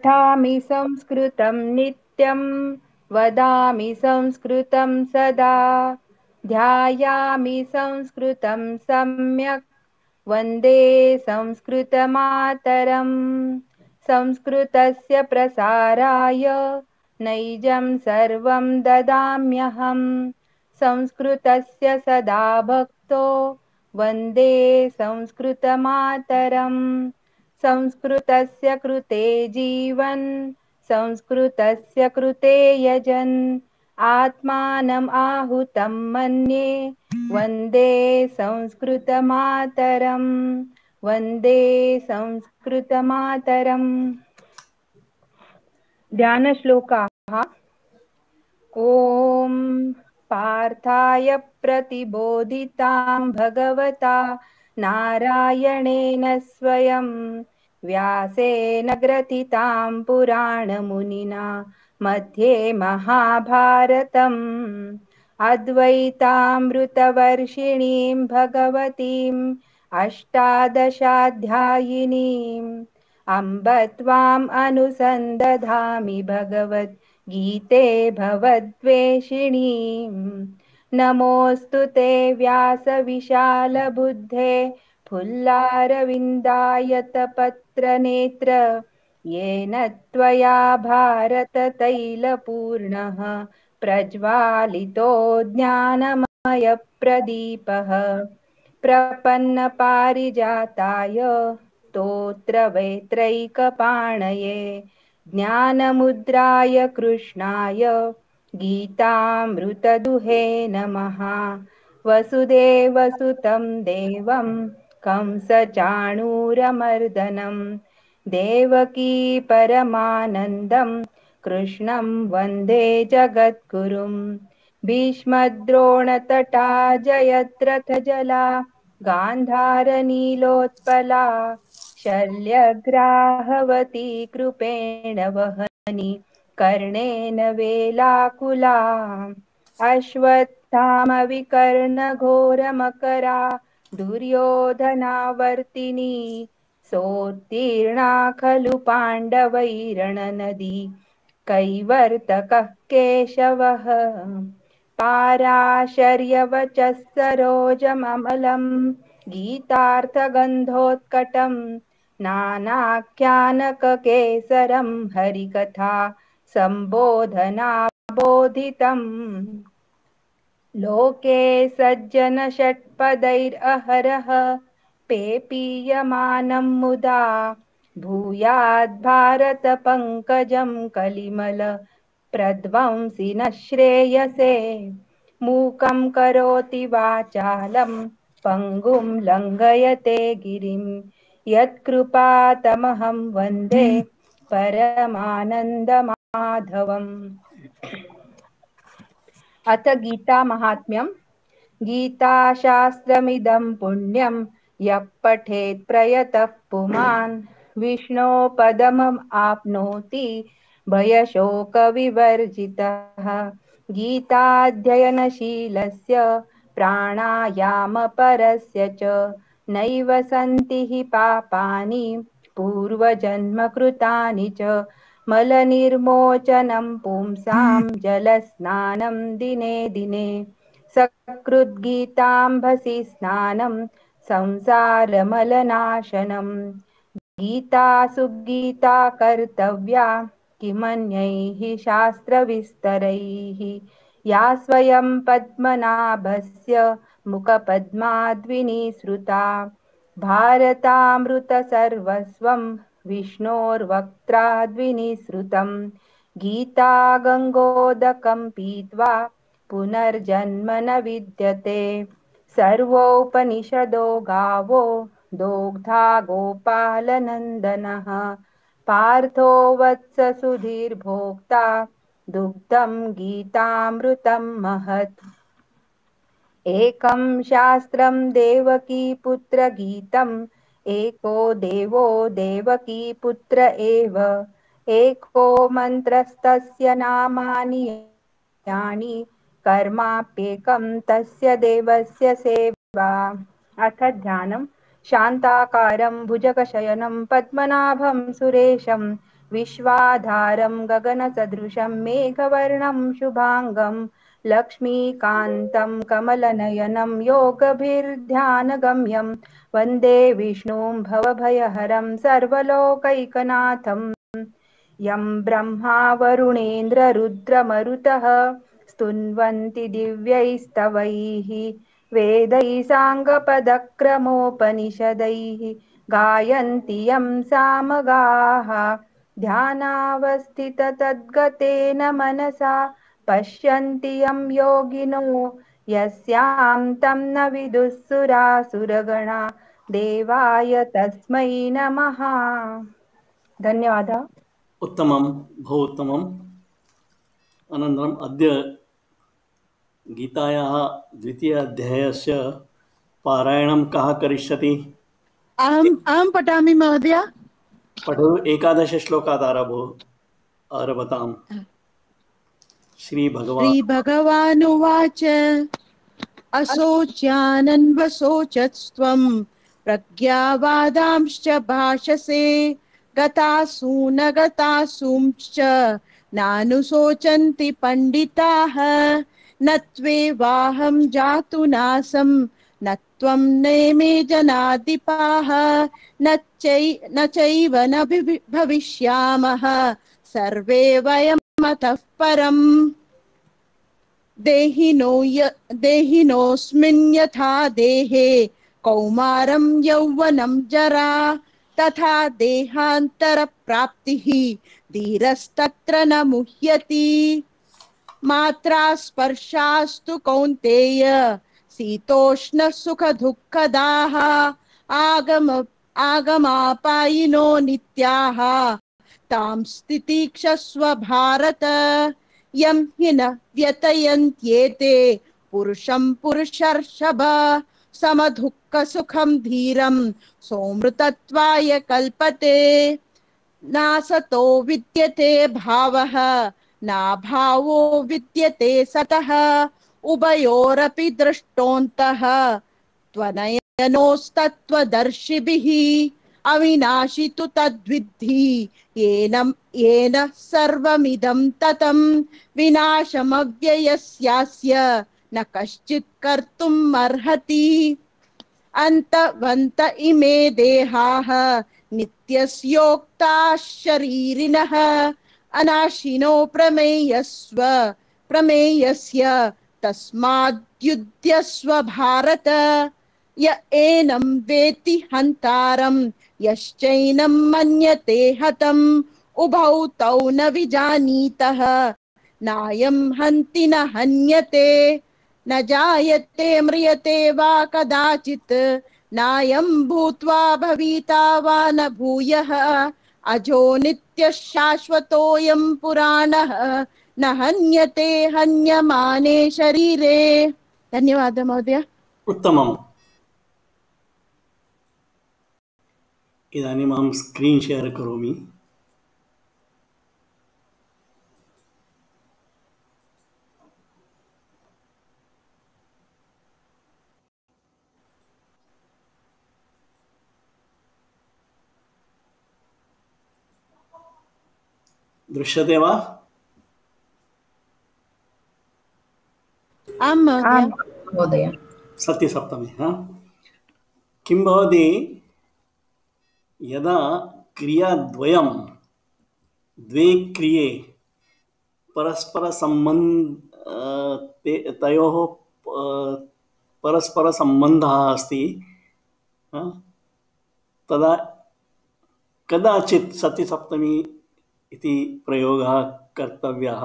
पठामि संस्कृतं नित्यं वदामि संस्कृतं सदा ध्यायामि संस्कृतं सम्यक् वन्दे संस्कृतमातरम् संस्कृतस्य प्रसाराय नैजं सर्वं ददाम्यहम् संस्कृतस्य सदा भक्तो वन्दे संस्कृतमातरम् संस्कृतस्य कृते जीवन् संस्कृतस्य कृते यजन् आत्मानम् आहुतं मन्ये वन्दे संस्कृतमातरम् वन्दे संस्कृतमातरम्। ध्यानश्लोकाः। ॐ पार्थाय प्रतिबोधितां भगवता नारायणेन स्वयं व्यासेन ग्रथितां पुराणमुनिना मध्ये महाभारतम् अद्वैतामृतवर्षिणीं भगवतीम् अष्टादशाध्यायिनीम् अम्ब त्वाम् अनुसन्दधामि भगवद्गीते भवद्वेषिणीम् नमोऽस्तु ते व्यासविशालबुद्धे फुल्लारविन्दायतपत्रनेत्र येन त्वया भारततैलपूर्णः प्रज्वालितो ज्ञानमयप्रदीपः प्रपन्नपारिजाताय स्तोत्रवेत्रैकपाणये ज्ञानमुद्राय कृष्णाय गीतामृतदुहे नमः। वसुदेवसुतं देवं कंसचाणूरमर्दनं देवकी परमानन्दं कृष्णं वन्दे जगद्गुरुं भीष्मद्रोणतटा जयद्रथजला गान्धारनीलोत्पला शल्यग्राहवती कृपेण वहनी कर्णेन वेलाकुला अश्वत्थामविकर्णघोरमकरा दुर्योधनावर्तिनी सोत्तीर्णा खलु पाण्डवैरणनदी कैवर्तकः केशवः पाराशर्यवचः सरोजममलं गीतार्थगन्धोत्कटं नानाख्यानककेसरं हरिकथा सम्बोधनाबोधितम् लोके सज्जनषट्पदैरहरः पेपीयमानं मुदा भूयाद्भारतपङ्कजं कलिमल प्रध्वंसि न श्रेयसे मूकं करोति वाचालं पङ्गुं लङ्घयते गिरिं यत्कृपातमहं वन्दे परमानन्दमाधवम्। अथ गीता महात्म्यम्। गीताशास्त्रमिदं पुण्यं यः पठेत् प्रयतः पुमान् विष्णोः पदमम् आप्नोति भयशोकविवर्जितः गीताध्ययनशीलस्य प्राणायामपरस्य च नैव सन्ति हि पापानि पूर्वजन्मकृतानि च मलनिर्मोचनं पुंसां जलस्नानं दिने दिने सकृद्गीताम्भसि स्नानं संसारमलनाशनम् गीतासु गीता कर्तव्या किमन्यैः शास्त्रविस्तरैः या स्वयं पद्मनाभस्य मुखपद्माद्विनिसृता भारतामृतसर्वस्वं विष्णोर्वक्त्राद्विनिसृतं गीता गङ्गोदकं पीत्वा पुनर्जन्म न विद्यते सर्वोपनिषदो गावो दोग्धा गोपालनन्दनः पार्थो वत्स सुधीर्भोक्ता दुग्धं गीतामृतं महत् एकं शास्त्रं देवकीपुत्रगीतम् एको देवो देवकीपुत्र एव एको मन्त्रस्तस्य नामानि यानि कर्माप्येकं तस्य देवस्य सेवा। अथ ध्यानम्। शान्ताकारं भुजगशयनं पद्मनाभं सुरेशं विश्वाधारं गगनसदृशं मेघवर्णं शुभांगं लक्ष्मीकान्तं कमलनयनं योगभिर्ध्यानगम्यं वन्दे विष्णुं भवभयहरं सर्वलोकैकनाथं यं ब्रह्मा वरुणेन्द्ररुद्रमरुतः स्तुन्वन्ति दिव्यैस्तवैः वेदैः साङ्गपदक्रमोपनिषदैः गायन्ति यं सामगाः ध्यानावस्थिततद्गतेन मनसा पश्यन्ति यं योगिनो यस्यां तं न विदुःसुरासुरगणा देवाय तस्मै नमः। धन्यवादः। उत्तमं, बहु उत्तमम्। अनन्तरम् अद्य गीतायाः द्वितीय अध्यायस्य पारायणं कः करिष्यति? अहं पठामि महोदय। पठतु। 11 श्लोकात् आरभताम्। श्रीभगवानुवाच असोच्यानन्वसोचस्त्वं प्रज्ञावादांश्च भाषसे गतासु न गतासूंश्च नानुशोचन्ति पंडिताः न त्वेवाहं जातु नासं न त्वं नेमे जनाधिपाः न चैव न भविष्यामः सर्वे वयम् अतः परम् देहिनोऽस्मिन् यथा देहे कौमारं यौवनं जरा तथा देहान्तरप्राप्तिः धीरस्तत्र न मुह्यति मात्रा स्पर्शास्तु कौन्तेय शीतोष्ण सुख दुःखदाः आगमापायिनो नित्याः तां स्थितिक्षस्व भारत यं हि न व्यतयन्त्येते पुरुषं पुरुषर्षभ समदुःख सुखं धीरं सोमृतत्वाय कल्पते नासतो विद्यते भावः नाभावो विद्यते सतः उभयोरपि दृष्टोऽन्तः त्वनयनोस्तत्त्वदर्शिभिः अविनाशि तु तद्विद्धि येन सर्वमिदं ततं विनाशमव्ययस्यास्य न कश्चित् कर्तुम् अर्हति अन्तवन्त इमे देहाः नित्यस्योक्ताः शरीरिणः अनाशिनो प्रमेयस्य तस्माद्युध्यस्व भारत य एनं वेत्ति हन्तारं यश्चैनं मन्यते हतम् उभौ तौ न विजानीतः नायं हन्ति न हन्यते न जायते म्रियते वा कदाचित् नायं भूत्वा भविता वा न भूयः अजो नित्यः शाश्वतोऽयं पुराणः न हन्यते हन्यमाने शरीरे। धन्यवादः महोदय। उत्तमम्। इदानीम् अहं स्क्रीन् शेर् करोमि। दृश्यते वा? आं महोदय। सत्यसप्तमी। किं भवति यदा क्रियाद्वयं द्वे क्रिये तयोः परस्परसम्बन्धः अस्ति तदा कदाचित् सत्यसप्तमी इति प्रयोगः कर्तव्यः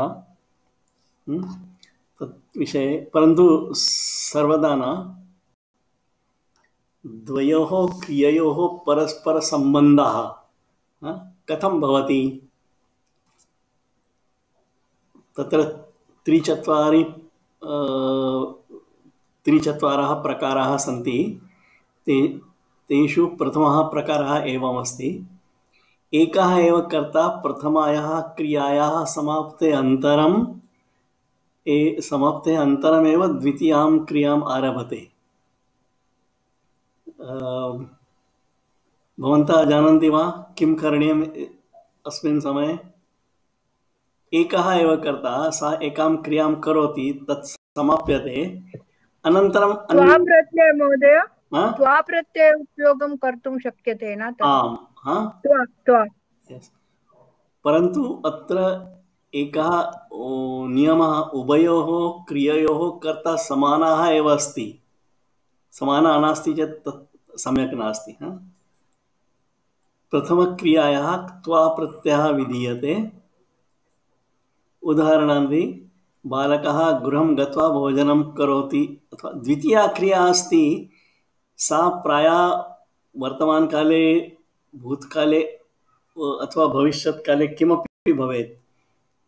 तत् विषये, परन्तु सर्वदा न। द्वयोः क्रिययोः परस्परसम्बन्धः कथं भवति? तत्र त्रिचत्वारः प्रकाराः सन्ति। तेषु प्रथमः प्रकारः एवमस्ति। एकः एव कर्ता प्रथमायाः क्रियायाः समाप्ते अन्तरमेव द्वितीयां क्रियाम् आरभते। भवन्तः जानन्ति वा किं करणीयम् अस्मिन् समये एकः एव कर्ता सः एकां क्रियां करोति, तत् समाप्यते, अनन्तरम् त्वा प्रत्यय महोदय, हा? त्वा प्रत्यय उपयोगं कर्तुं शक्यते न तत्? आम्, हा? त्वा त्वा Yes. परन्तु अत्र एकः नियमः, उभयोः क्रिययोः कर्ता समानः एव अस्ति। समानः नास्ति चेत् तत् सम्यक् नास्ति। प्रथमक्रियायाः त्वा प्रत्ययः विधीयते। उदाहरणार्थी, बालकः गृहं गत्वा भोजनं करोति, अथवा द्वितीया क्रिया अस्ति, सा प्रायः वर्तमानकाले, भूतकाले अथवा भविष्यत्काले किमपि भवेत्,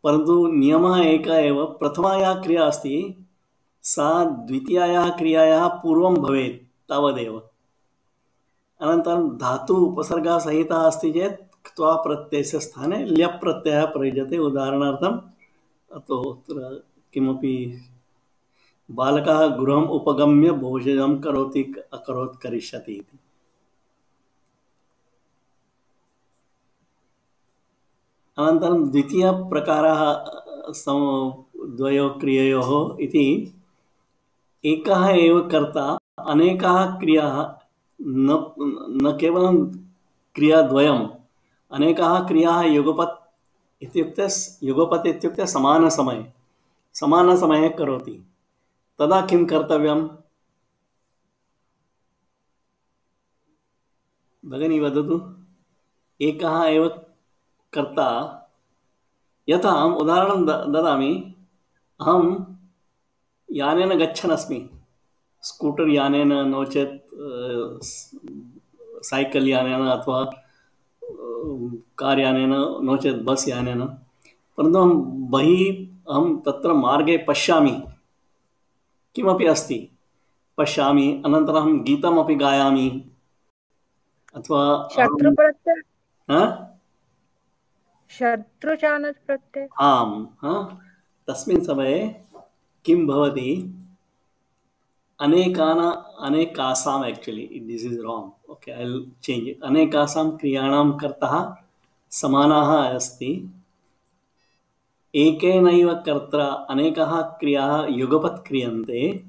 परन्तु नियमः एकः एव। प्रथमायाः क्रिया अस्ति सा द्वितीयायाः क्रियायाः पूर्वं भवेत्, तावदेव। अनन्तरं धातु उपसर्गः सहितः अस्ति चेत् त्वा प्रत्ययस्य स्थाने ल्यप् प्रत्ययः प्रयुज्यते। उदाहरणार्थम् अत्र किमपि, बालकः गृहम् उपगम्य भोजनं करोति, अकरोत्, करिष्यति इति। अनन्तरं द्वितीयप्रकारः द्वयोः क्रिययोः इति, एकः एव कर्ता अनेकाः क्रियाः, न केवलं क्रियाद्वयम्, अनेकाः क्रियाः युगपत् इत्युक्ते समानसमये करोति। तदा किं कर्तव्यम्? भगिनी वदतु। एकः एव कर्ता, यथा अहम् उदाहरणं ददामि। अहं यानेन गच्छन् अस्मि, स्कूटर् यानेन, नो चेत् सैकल् यानेन, अथवा कार् यानेन, नो चेत् बस् यानेन। परन्तु अहं तत्र मार्गे पश्यामि, किमपि अस्ति पश्यामि, अनन्तरं अहं गीतमपि गायामि, अथवा शत्रुचानच् प्रत्यय। आम्, तस्मिन् समये किं भवति? अनेकासाम्, actually this is wrong, okay, I will change it. अनेकासां क्रियाणां कर्ता समानः अस्ति। एकेनैव कर्त्रा अनेकाः क्रियाः युगपत् क्रियन्ते।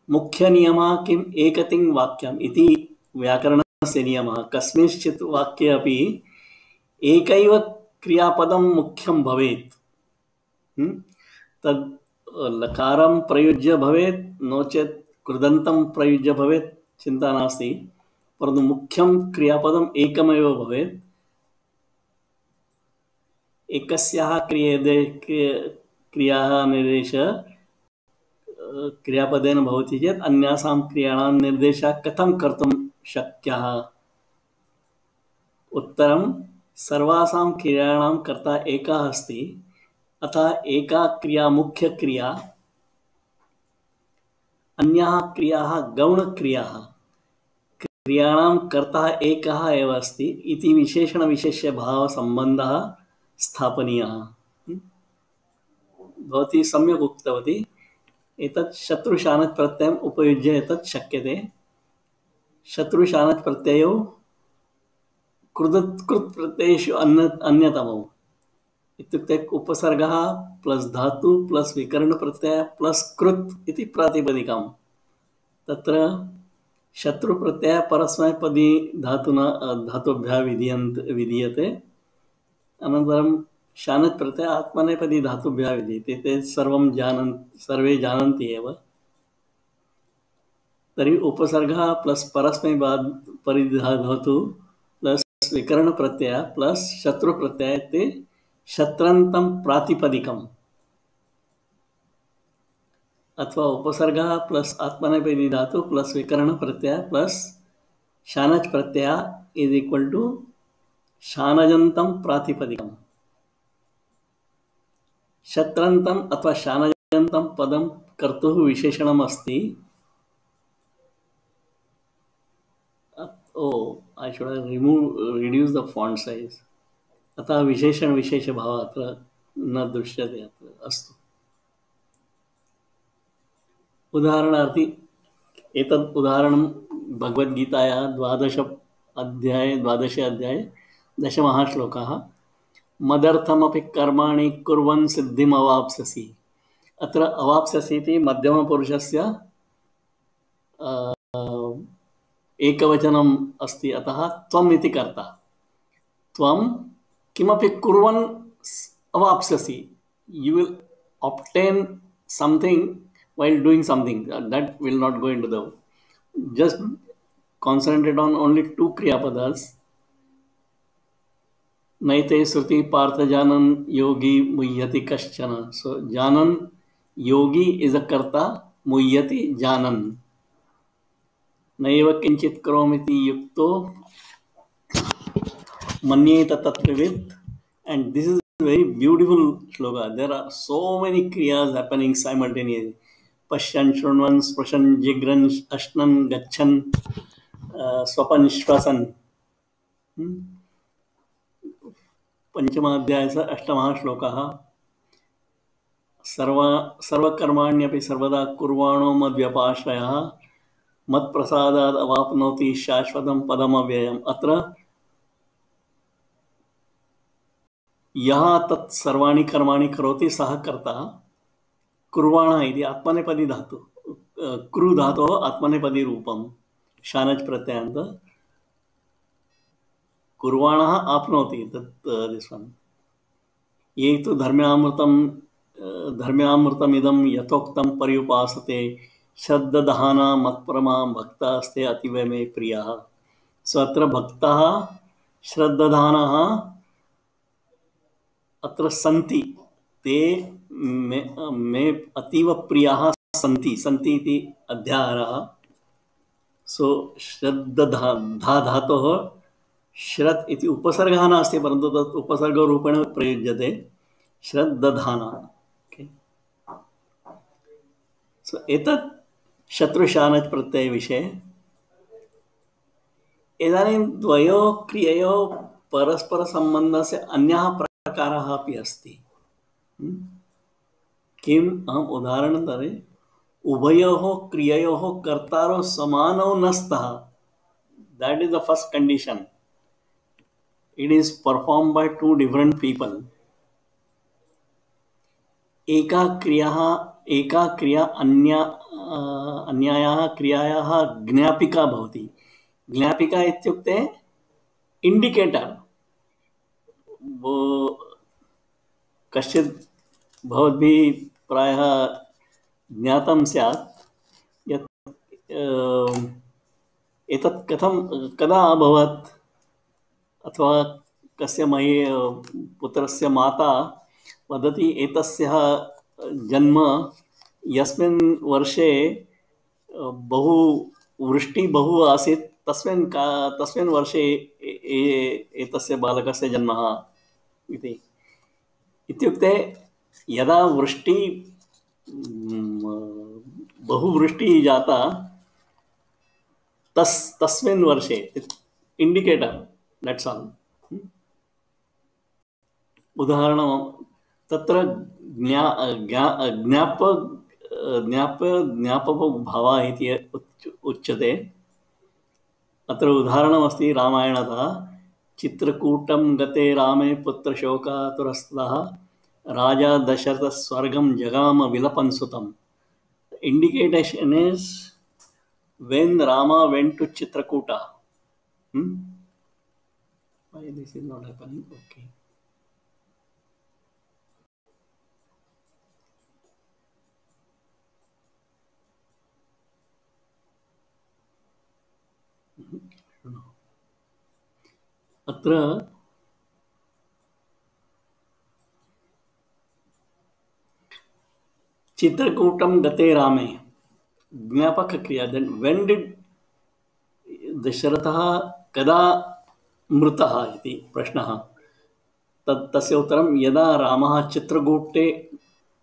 मुख्यनियमः किम्? एकतिङ् वाक्यम् इति व्याकरणस्य नियमः। कस्मिंश्चित् वाक्ये अपि एकैव क्रियापदं मुख्यं भवेत्। तद् लकारं प्रयुज्य भवेत्, नो चेत् कृदन्तं प्रयुज्य भवेत्, चिन्ता नास्ति, परन्तु मुख्यं क्रियापदम् एकमेव भवेत्। एकस्याः क्रियाः निर्देश क्रियापदेन भवति चेत् अन्यासां क्रियाणां निर्देशः कथं कर्तुं शक्यः? उत्तरं, सर्वासां क्रियाणां कर्ता एकः अस्ति, अतः एका क्रिया मुख्यक्रिया, अन्याः क्रियाः गौणक्रियाः। क्रियाणां कर्ता एकः एव अस्ति इति विशेषणविशेष्यभावसम्बन्धः स्थापनीयः। भवती सम्यक् उक्तवती। एतत् शत्रुशानच् प्रत्ययम् उपयुज्य एतत् शक्यते। शत्रुशानच् प्रत्ययौ कृत् प्रत्ययेषु अन्यतमौ, इत्युक्ते उपसर्गः प्लस् धातु प्लस् विकरणप्रत्ययः प्लस् कृत् इति प्रातिपदिकम्। तत्र शत्रुप्रत्ययः परस्मैपदी धातुभ्यः विधीयते। अनन्तरं शानच् प्रत्ययः आत्मनेपदी धातुभ्यः विधीयते। ते सर्वे जानन्ति एव। तर्हि उपसर्गः प्लस् परस्मैपदी धातु प्लस् विकरणप्रत्ययः प्लस् शत्रुप्रत्ययः इति शत्रन्तं प्रातिपदिकम्। अथवा उपसर्गः प्लस् आत्मनेपदी धातु प्लस् विकरणप्रत्ययः प्लस् शानच् प्रत्ययः इज इक्वल टू शानजन्तं प्रातिपदिकम्। शत्रन्तं अथवा शानजन्तं पदं कर्तुः विशेषणम् अस्ति। I should have reduced the font size. अतः विशेषणविशेषभावः अत्र न दृश्यते। अस्तु, उदाहरणार्थी एतत् उदाहरणं भगवद्गीतायाः 12 अध्याये दशमः श्लोकः। मदर्थमपि कर्माणि कुर्वन् सिद्धिम् अवाप्स्यसि। अत्र अवाप्स्यसि इति मध्यमपुरुषस्य एकवचनम् अस्ति, अतः त्वम् इति कर्ता। त्वं किमपि कुर्वन् अवाप्स्यसि, you will obtain something while doing something. That will not go into the, just concentrate on only two kriyapadas. Naite sruti partha janan yogi muhyati kaschana. So janan, yogi is a karta, muhyati janan. Naiva kinchit karomiti yukto manyeta tatvivid. And this is a very beautiful shloka. There are so many kriyas happening simultaneously. Pashyan, Shrunvan, Spashan, Jigran, Ashnan, Gachan, Swapan, Shvasan. Panchamaadhyaya Ashtamaha Shlokaः। सर्वकर्माण्यपि सर्वदा कुर्वाणो मद्व्यपाश्रयः मत्प्रसादात् अवाप्नोति शाश्वतं पदमव्ययम्। अत्र यः तत् सर्वाणि कर्माणि करोति सः कर्ता। कुर्वाणः इति आत्मनेपदी धातु, कृ धातोः आत्मनेपदी रूपं शानच् प्रत्ययान्त। कुर्वाणः आप्नोति, तत् दिस् वन्। ये तु धर्म्यामृतमिदं यथोक्तं पर्युपासते श्रद्दधाना मत्परमा भक्तास्ते अतीव मे प्रियः। सो अत्र भक्तः श्रद्दधानः अत्र सन्ति, ते मे अतीव प्रियाः सन्ति। सन्ति इति अध्याहारः। सो श्रद्धा धातोः श्रद् इति उपसर्गः नास्ति, परन्तु तत् उपसर्गरूपेण प्रयुज्यते, श्रद्दधाना। ओके, सो एतत् शत्रुशानच् प्रत्ययविषये। इदानीं द्वयोः क्रिययोः परस्परसम्बन्धस्य अन्यः प्रकारः अपि अस्ति। किम् अहम् उदाहरणं ददामि। उभयोः क्रिययोः कर्तारौ समानौ न स्तः। That is the first condition. It is performed by two different people. एका क्रिया अन्यायाः क्रियायाः ज्ञापिका भवति। ज्ञापिका इत्युक्ते इंडिकेटर। वो कश्चित् भवद्भिः प्रायः ज्ञातं स्यात् यत् एतत् कदा अभवत्, अथवा कस्य पुत्रस्य माता वदति एतस्य जन्म यस्मिन् वर्षे बहु वृष्टि बहु आसीत्, तस्मिन् वर्षे एतस्य बालकस्य जन्म इति। इत्युक्ते यदा बहु वृष्टिः जाता तस्मिन् वर्षे, इंडिकेटर, दैट्स ऑल। उदाहरणं तत्र ज्ञापकभावः इति उच्यते। अत्र उदाहरणमस्ति रामायणतः। चित्रकूटं गते रामे पुत्रशोकातुरस्तः राजा दशरथ स्वर्गं जगाम विलपन् सुतम्। Indication is when Rama went to Chitrakuta. Why this is not happening? Okay. I don't know. अत्र चित्रकूटं गते रामे ज्ञापक क्रिया। देन व्हेन डिड दशरथः कदा मृतः इति प्रश्नः। तस्य उत्तरं यदा रामः चित्रकूटे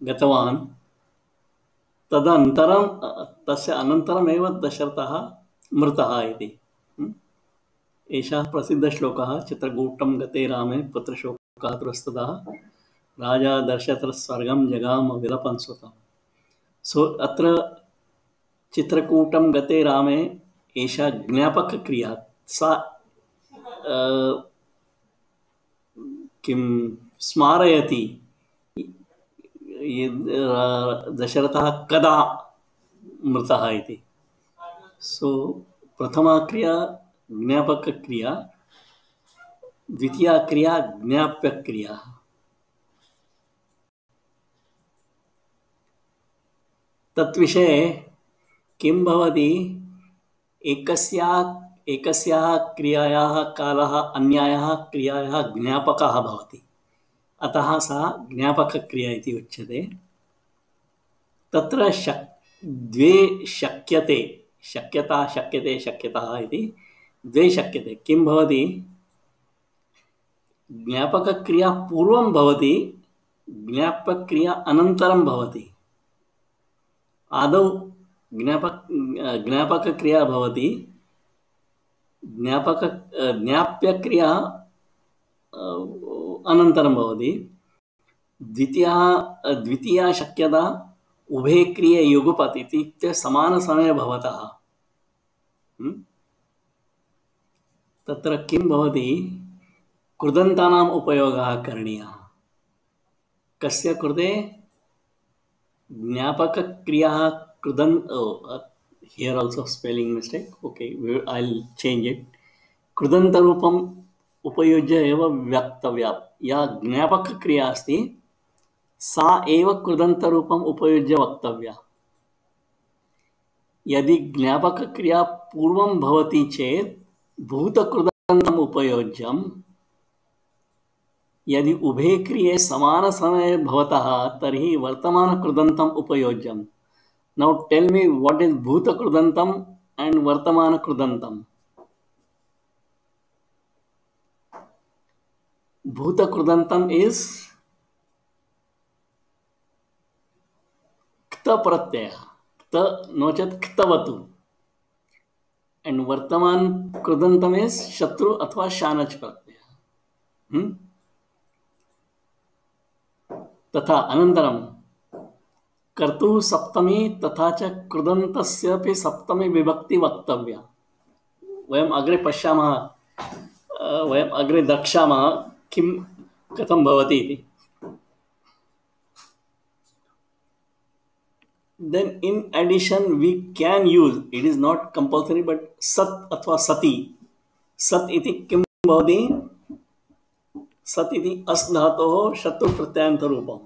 गतवान् तदनन्तरं तस्य अनन्तरमेव दशरथः मृतः इति। एषः प्रसिद्धश्लोकः। चित्रकूटं गते रामे पुत्रशोकातुरस्तः राजा दशरथः स्वर्गं जगाम विलपन् सुतम्। सो अत्र चित्रकूटं गते रामे एषा ज्ञापक क्रिया। सा किं स्मारयति दशरथः कदा मृतः इति. सो प्रथमा क्रिया ज्ञापकक्रिया, द्वितीया क्रिया ज्ञाप्यक्रिया. तत्विषये किं भवति, एकस्याः क्रियायाः कालः अन्यायाः क्रियायाः ज्ञापकः भवति, अतः सा ज्ञापकक्रिया इति उच्यते. तत्र द्वे शक्यते, शक्यता शक्यते शक्यतः इति द्वे शक्यते. किं भवति, ज्ञापकक्रिया पूर्वं भवति, ज्ञापकक्रिया अनन्तरं भवति. आदौ ज्ञापकक्रिया भवति, ज्ञाप्यक्रिया अनन्तरं भवति. द्वितीया शक्यता उभे क्रिये युगपत् इत्युक्ते समानसमये भवतः. तत्र किं भवति, कृदन्तानाम् उपयोगः करणीयः. कस्य कृते, ज्ञापकक्रियाः here also spelling mistake, okay, I'll change it. कृदन्तरूपम् उपयुज्य एव वक्तव्या. या ज्ञापकक्रिया अस्ति सा एव कृदन्तरूपम् उपयुज्य वक्तव्या. यदि ज्ञापकक्रिया पूर्वं भवति चेत् भूतकृदन्तम् उपयोज्यम्. यदि उभे क्रिये समानसमये भवतः तर्हि वर्तमानकृदन्तम् उपयोज्यम्. Now tell me what is bhutakrudantam and vartamanakrudantam. Bhutakrudantam is kta pratyaya, kta nochat ktavatu, and vartaman krudantam is shatru athva shanach pratyaya. तथा अनन्तरं कर्तुः सप्तमी तथा च कृदन्तस्यापि सप्तमी विभक्ति वक्तव्या. वयम् अग्रे पश्यामः, वयम् अग्रे द्रक्ष्यामः किं कथं भवति इति. Then in addition we can use, it is not compulsory, but sat अथवा सति. सत् इति किं भवति, सत् इति अस् धातोः शत्रु प्रत्ययान्त रूपम्.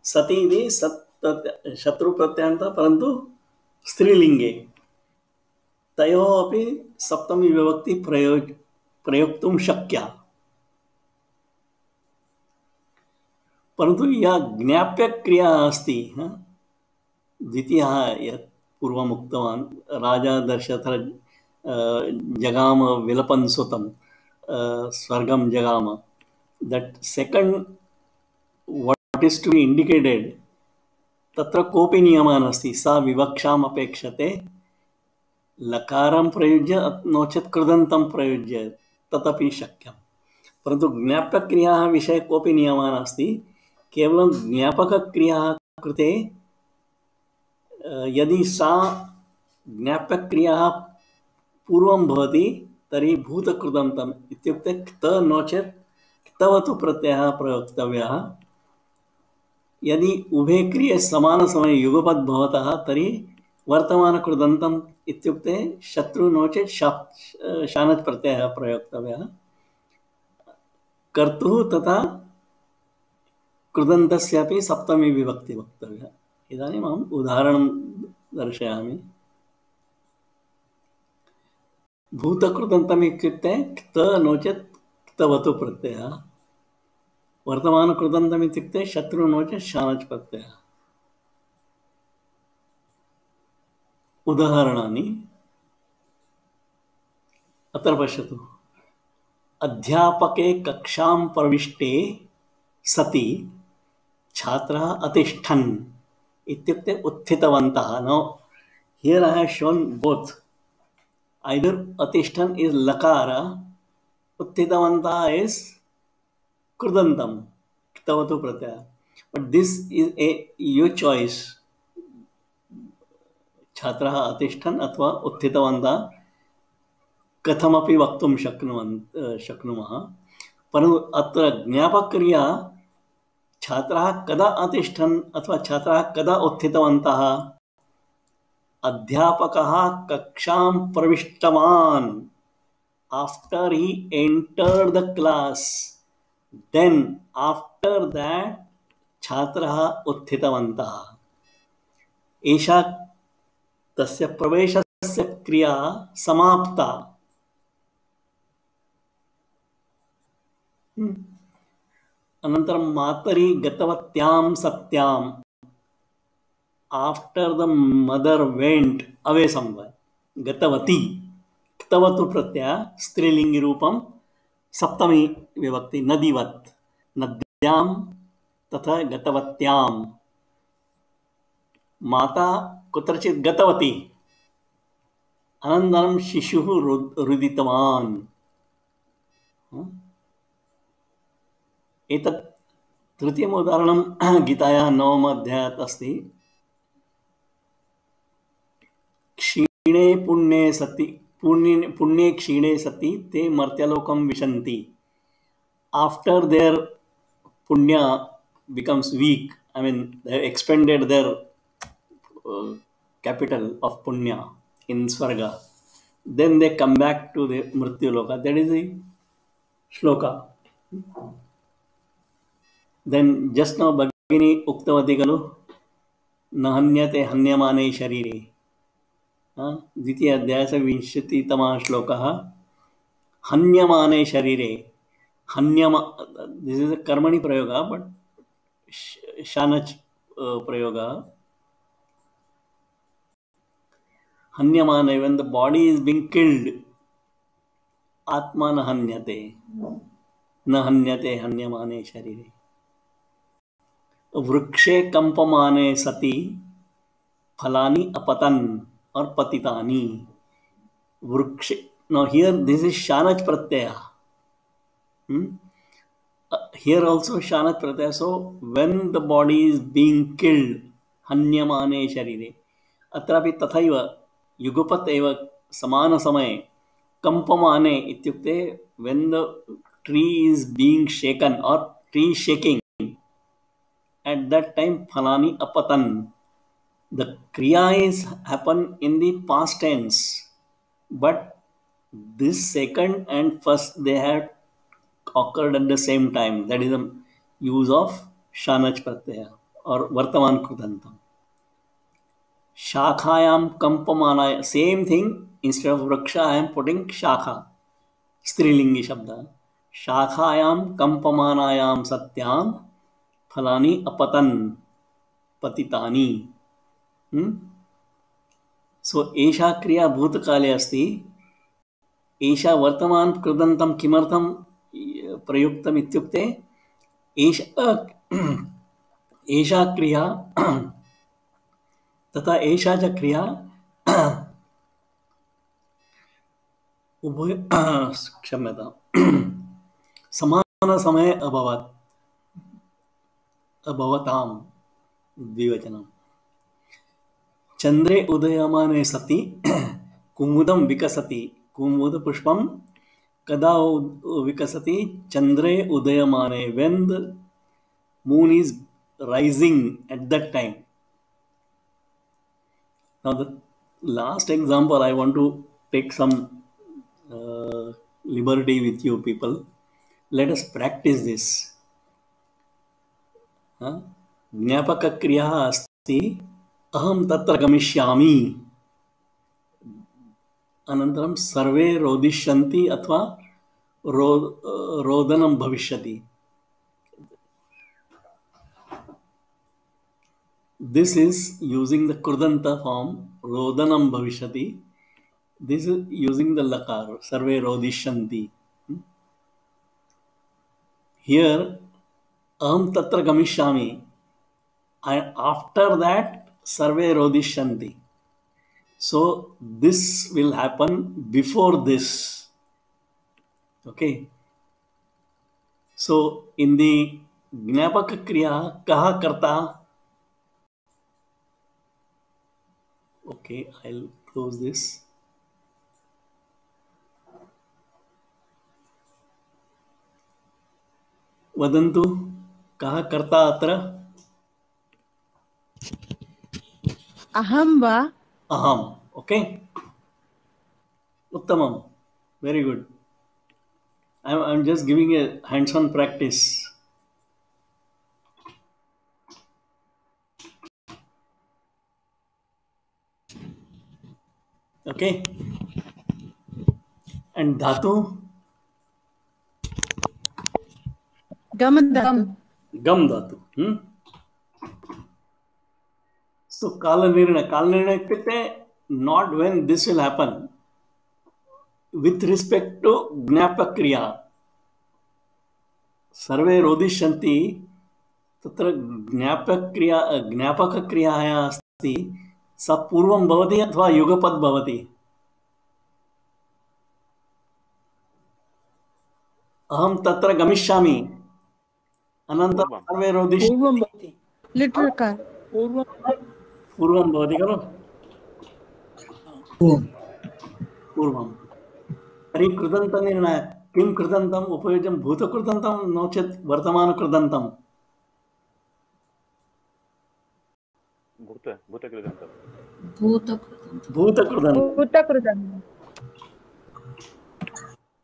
सति इति शत्रु प्रत्ययान्त, परन्तु स्त्रीलिङ्गे. तयोः अपि सप्तमी विभक्ति प्रयोक्तुं शक्या. परन्तु या ज्ञाप्यक्रिया अस्ति, द्वितीयः यत् पूर्वम् उक्तवान्, राजा दशरथः जगाम विलपन् सुतं, स्वर्गं जगाम. That second, what is to be indicated, तत्र कोऽपि नियमः नास्ति. सा विवक्षाम् अपेक्षते, लकारं प्रयुज्य नो चेत् कृदन्तं प्रयुज्य तदपि शक्यं. परन्तु ज्ञापकक्रियाः विषये कोऽपि नियमः नास्ति. केवलं ज्ञापकक्रियाः कृते यदि सा ज्ञापकक्रियाः पूर्वं भवति तर्हि भूतकृदन्तम् इत्युक्ते क्त नो चेत् क्तवतु प्रत्ययः प्रयोक्तव्यः. यदि उभे क्रिये समानसमये युगपत् भवतः तर्हि वर्तमानकृदन्तम् इत्युक्ते शत्रु नो चेत् शानच् प्रत्ययः प्रयोक्तव्यः. कर्तुः तथा कृदन्तस्यापि सप्तमी विभक्ति वक्तव्या. इदानीम् अहम् उदाहरणं दर्शयामि. भूतकृदन्तम् इत्युक्ते क्त नो चेत् क्तवतु प्रत्ययः. वर्तमानकृदन्तम् इत्युक्ते शत्रु नो चेत् शानच् प्रत्ययः. उदाहरणानि अत्र पश्यतु. अध्यापके कक्षां प्रविष्टे सति छात्राः अतिष्ठन् इत्युक्ते उत्थितवन्तः. Now here I have shown both. Either atishthan is lakara, utthitavanta is krudantam, ktavatu pratyaya. But this is your choice. Chhatraः अतिष्ठन् अथवा उत्थितवन्तः कथमपि वक्तुं शक्नुमः. परन्तु अत्र ज्ञापकक्रिया छात्राः कदा अतिष्ठन् अथवा छात्राः कदा उत्थितवन्तः? अध्यापकः कक्षां प्रविष्टवान्, after he entered the class, then after that छात्राः उत्थितवन्तः। एषा तस्य प्रवेशस्य क्रिया समाप्ता। अनन्तरं मातरि गतवत्यां सत्याम्, after the mother went away somewhere, गतवती क्तवतु प्रत्यय स्त्रीलिंगी रूपम सप्तमी विभक्ति नदीवत्, नद्यां तथा गतवत्यां। माता कुत्रचित् गतवती, अनन्तरं शिशुः रुदितवान्। एतत् तृतीयम् उदाहरणं गीतायाः 9 अध्यायात् अस्ति। क्षीणे पुण्ये सति पुण्ये क्षीणे सति ते मर्त्यलोकं विशन्ति। After their punya becomes weak, I mean they have expended their capital of punya in Swarga, then they come back to the Mrityu Loka. That is the shloka. Then just now Bhagini Uktavati Galu Nahanyate Hanyamane Sharire. द्वितीय अध्याय से 20तमः श्लोकः हन्यमाने शरीरे। हन्यमा, this is a कर्मणि प्रयोग but शानच प्रयोग। हन्यमाने, when the body is being killed, आत्मा न हन्यते, न हन्यते हन्यमाने शरीरे। वृक्षे कंपमाने सति फलानि अपतन और पतितानि। वृक्ष, now here this is shanach pratyaya. Here also shanach pratyaya. So when the body is being killed, hanyamane sharire, अत्रापि तथैव युगपत् एव समान समये कंपमाने इत्युक्ते when the tree is being shaken or tree shaking, at that time phalani apatan. The kriya is happen in the past tense, but this second and first they have occurred at the same time. That is the use of shanach pratyaya or vartaman krudantam. Shakhayam kampamanaya, same thing. Instead of vraksha I am putting shakha, strilingi shabda. Shakhayam kampamanayam satyam phalani apatan patitani. सो एषा क्रिया भूतकाले अस्ति। एषा वर्तमान कृदन्तं किमर्थं प्रयुक्तम् इत्युक्ते एषा क्रिया तथा एषा च क्रिया उभय क्षम्यतां समान समये अभवतां द्विवचनम्। चंद्रे उदयमाने सति कुमुदं विकसति। कुमुद पुष्पम कदा विकसति? Chandre उदयमाने, when the moon is rising at that time. Now the last example I want to take some liberty with you people. Let us practice this. ज्ञापक क्रिया अस्ति अहम तत्र गमिष्यामि, अनन्तरं सर्वे रोदिष्यन्ति अथवा रोदनं भविष्यति। This is using the krudanta form, rodanam bhavishyati. This is using the lakar, sarve rodishyanti. Here, aham tatra gamishyami, and after that, sarve rodishyanti. So, this will happen before this. Okay. So, in the ज्ञापक kriya, kaha karta? Okay, I'll close this. वदन्तु कः कर्ता अत्र? अहं वा? अहम्. Okay, उत्तमं. Very good. I'm just giving a hands-on practice. Okay. And dhatu? गम धातु. Gam dhatu. So kalanirnaya ityukte not when this will happen. With respect to ज्ञापक्रिया, सर्वे रोदिष्यन्ति, तत्र ज्ञापक्रिया ज्ञापकक्रियाया अस्ति, स पूर्वं भवति अथवा युगपद् भवति? अहं तत्र गमिष्यामि, अनन्तरं सर्वे रोदिष्यन्ति. Little car. पूर्वं भवति खलु? पूर्वं. तर्हि कृदन्तनिर्णय किं कृदन्तम् उपयुज्यं? भूतकृदन्तं नो चेत् वर्तमानकृदन्तं? भूतकृतं.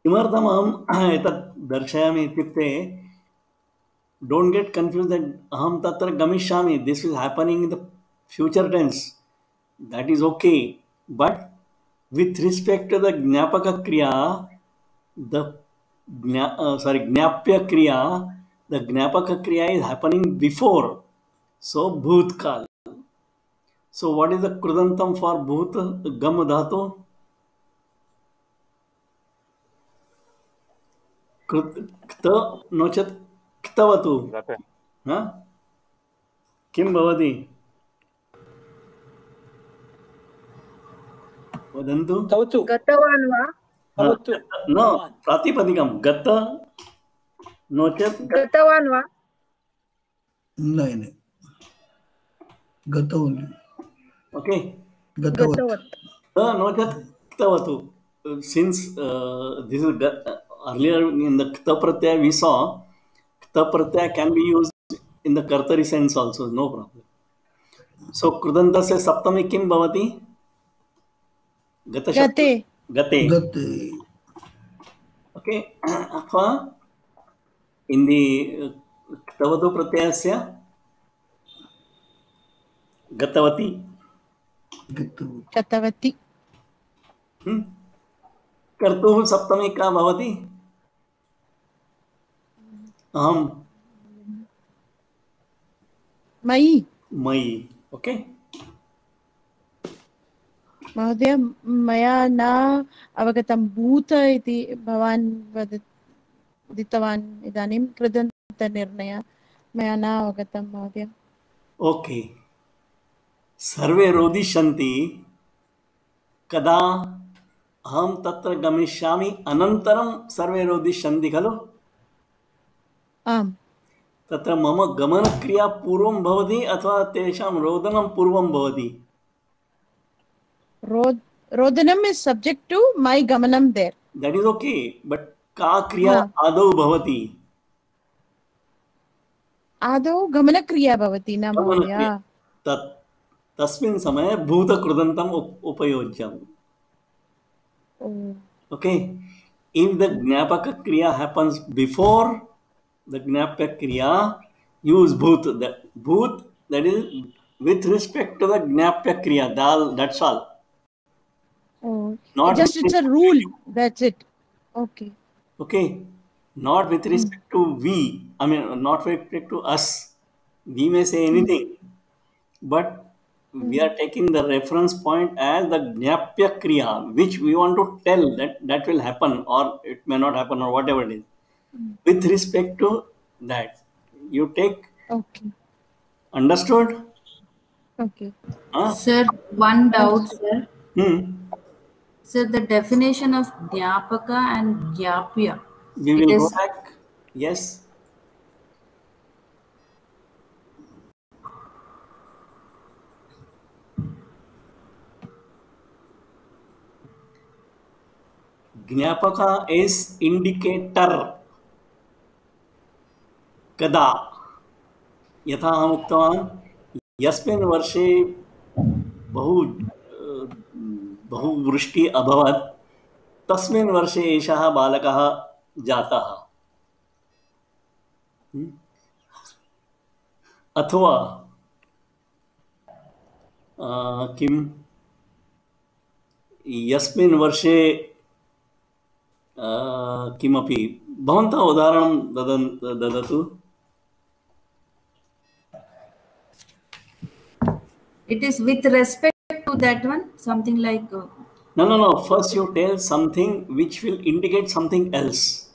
किमर्थम् अहम् एतत् दर्शयामि इत्युक्ते, डोंट गेट कन्फ्यूज दैट अहम तत्र गमिष्यामि, this is happening in the future tense, that is okay, but with respect to the ज्ञापक क्रिया, the ज्ञाप्य क्रिया, the ज्ञापक क्रिया is happening before, so bhutkal. So what is the krudantam for bhut? Gam dhatu. क्त नो चेत् क्तवतु. किं भवति? वदन्तु. गतवान् वा? न, प्रातिपदिकं गत नो चेत् गतवान् वा? नहीं गत ओनली. ओके, गतवत्. नो चेत् क्तवतु. Since this is earlier in the kta pratyaya we saw, kta pratyaya can be used in the kartari sense also, no problem. So krudanta se saptami kim bhavati? गते. Gate. Okay. अथवा in the ktavatu pratyayasya gatavati. गतवती. कर्तुः सप्तमी का भवति? अहं मयि. मयि. Okay. महोदय, मया न अवगतं. भूत इति भवान् वदितवान् इदानीं. कृदन्तनिर्णय मया न अवगतं महोदय. ओके. सर्वे रोदिष्यन्ति, कदा? अहं तत्र गमिष्यामि, अनन्तरं सर्वे रोदिष्यन्ति खलु? आम्. तत्र मम गमनक्रिया पूर्वं भवति अथवा तेषां रोदनं पूर्वं भवति? रोदनम् इस् सब्जेक्ट् टु मै गमनं there. That is okay, but का क्रिया आदौ भवति? आदौ गमनक्रिया भवति न महोदय? तस्मिन् समये भूतकृदन्तम् उपयोज्यम्. Okay, if the ज्ञापक क्रिया happens before the ज्ञाप्य क्रिया, use bhut. That bhut, that is with respect to the ज्ञाप्य क्रिया. That's all. Not just it's a rule. That's it. Okay. Okay, not with respect to we. I mean, not with respect to us. We may say anything, but we are taking the reference point as the ज्ञाप्य क्रिया, which we want to tell that will happen or it may not happen or whatever it is. With respect to that, you take. Okay. Understood? Okay. Sir, one doubt, sir. So the definition of Jnapaka and Jnapya. We will go back. Yes. Jnapaka is indicator. कदा यथा अहम् उक्तवान् यस्मिन् वर्षे बहु वृष्टि अभवत् तस्मिन् वर्षे एषः बालकः जातः। अथवा किं यस्मिन् वर्षे किमपि भवन्तः उदाहरणं ददतु। It is with respect to that one, something like. No. First you tell something which will indicate something else.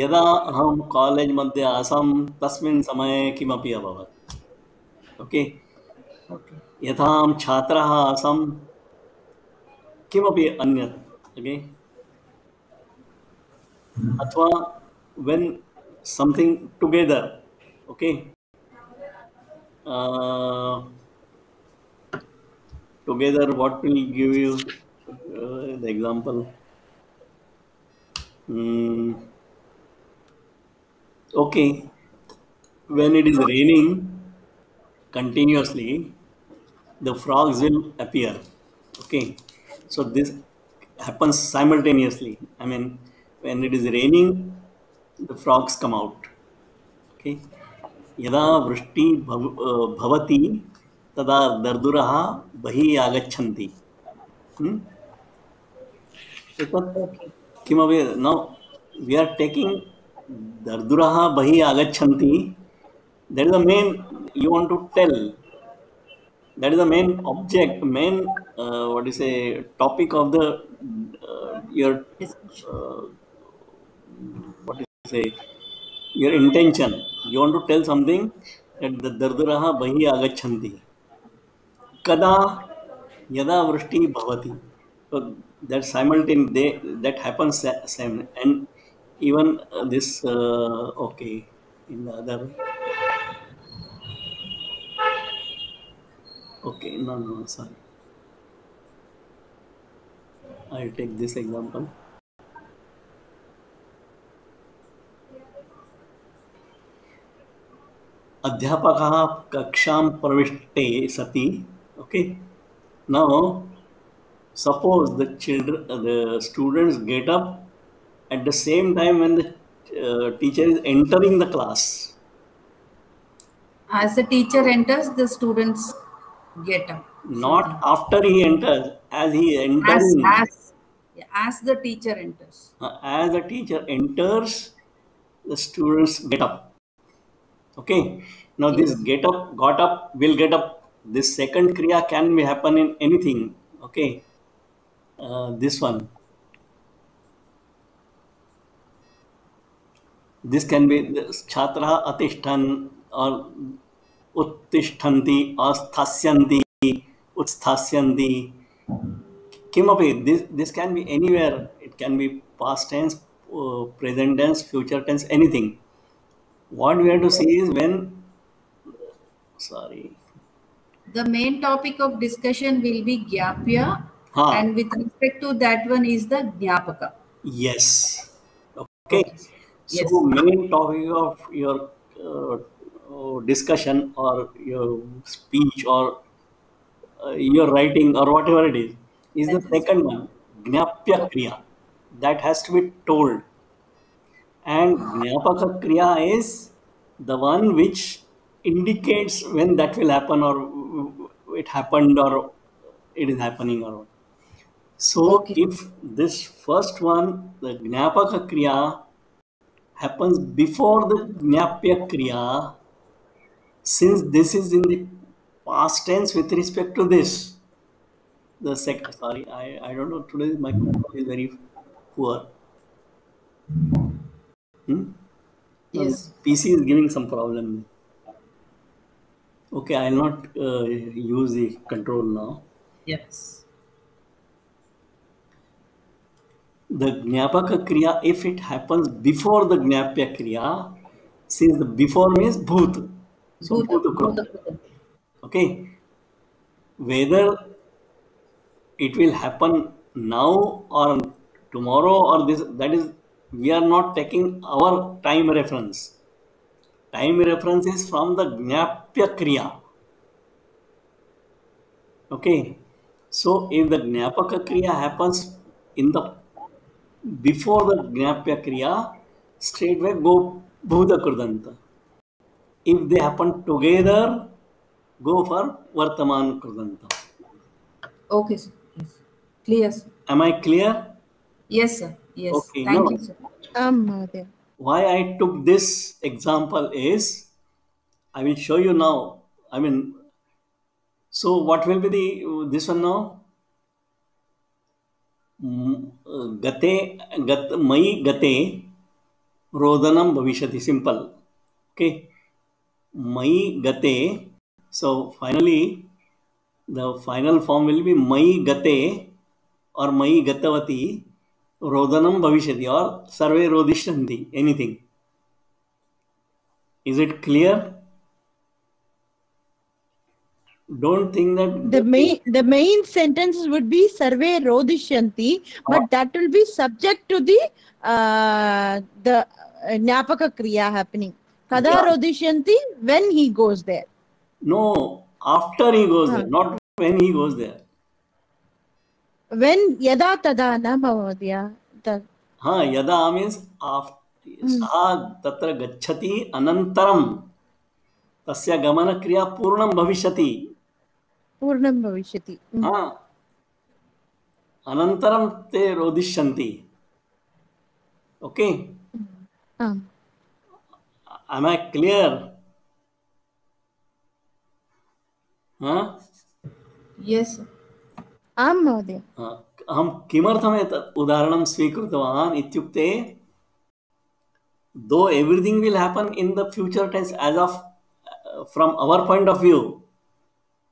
यदा अहं कालेज् मध्ये आसम् तस्मिन् समये किमपि अभवत्। ओके, यथा अहं छात्रः आसम् किमपि अन्यत्। ओके, अथवा when something together. Okay, together what will give you the example? Okay, when it is raining continuously, the frogs will appear. Okay, so this happens simultaneously. I mean, when it is raining, the frogs come out. Okay, यदा वृष्टि भवति तदा दर्दुरः बहिः आगच्छन्ति। किमपि now we are taking दर्दुरः बहिः आगच्छन्ति. That is the main you want to tell. That is the main object, main what is a topic of the your what is say your intention. You want to tell something that the darduraha bahi agachanti. Kada yada vrishti bhavati. So that simultaneous that happens same, and even this okay in the other. Okay, no, sorry. I'll take this example. अध्यापकः कक्षां प्रविष्टे सति. Okay, now suppose the students get up at the same time when the teacher is entering the class. As the teacher enters, the students get up. Not after he enters, as he enters. As the teacher enters. As the teacher enters, the students get up. Okay. Now this got up, will get up. This second kriya can be happen in anything. Okay. This one. This can be chhatraha atishtan or uttishtanti or sthasyanti, utsthasyanti. Kimapi, this can be anywhere. It can be past tense, present tense, future tense, anything. What we have to see is when, sorry. The main topic of discussion will be gyapya, and with respect to that one is the jnapaka. Yes. Okay. So main topic of your discussion or your speech or your writing or whatever it is the second one, Jnapya Kriya. That has to be told. And Jnapaka Kriya is the one which indicates when that will happen or it happened or it is happening or what. So if this first one, the Jnapaka Kriya, happens before the Jnapya Kriya, since this is in the past tense with respect to this, the second, sorry, I don't know, today my control is very poor. Yes. PC is giving some problem. Okay, I will not use the control now. Yes. The Jnapaka Kriya, if it happens before the Jnapya Kriya, since the before means Bhut. So Bhut. Okay. Whether it will happen now or tomorrow or this, that is, we are not taking our time reference. Time reference is from the Jnapya Kriya. Okay. So if the Jnapaka Kriya happens in the before the Jnapya Kriya, straightway go Bhuta Kurdanta. If they happen together, go for Vartaman Kurdanta. Okay, sir. Yes. Clear, sir. Am I clear? Yes, sir. Yes. Okay. Thank you, sir. Mahodaya. Why I took this example is, I will show you now. I mean, so what will be the this one now? Gate, Mai Gate Rodanam Bhavishati. Simple. Okay. Mai Gate. So finally, the final form will be Mai Gate or Mai Gatavati Rodanam Bhavishati or Sarve Rodishanti. Anything. Is it clear? Don't think that The main sentences would be Sarve Rodishyanti, but that will be subject to the Jnapaka Kriya happening. Kada Rodishyanti, when he goes there. No, after he goes there, not when he goes there. When Yada Tada na Mahodaya. Yada means after. Sa tatra gacchati anantaram tasya gamana kriya purnam bhavishati. Purnam Bhavishati. Anantaram te rodishyanti. Okay. Am I clear? Yes, sir. Am Mahodaya. अहं किमर्थम् एतत् उदाहरणं स्वीकृतवान् इत्युक्ते, though everything will happen in the future tense as of from our point of view,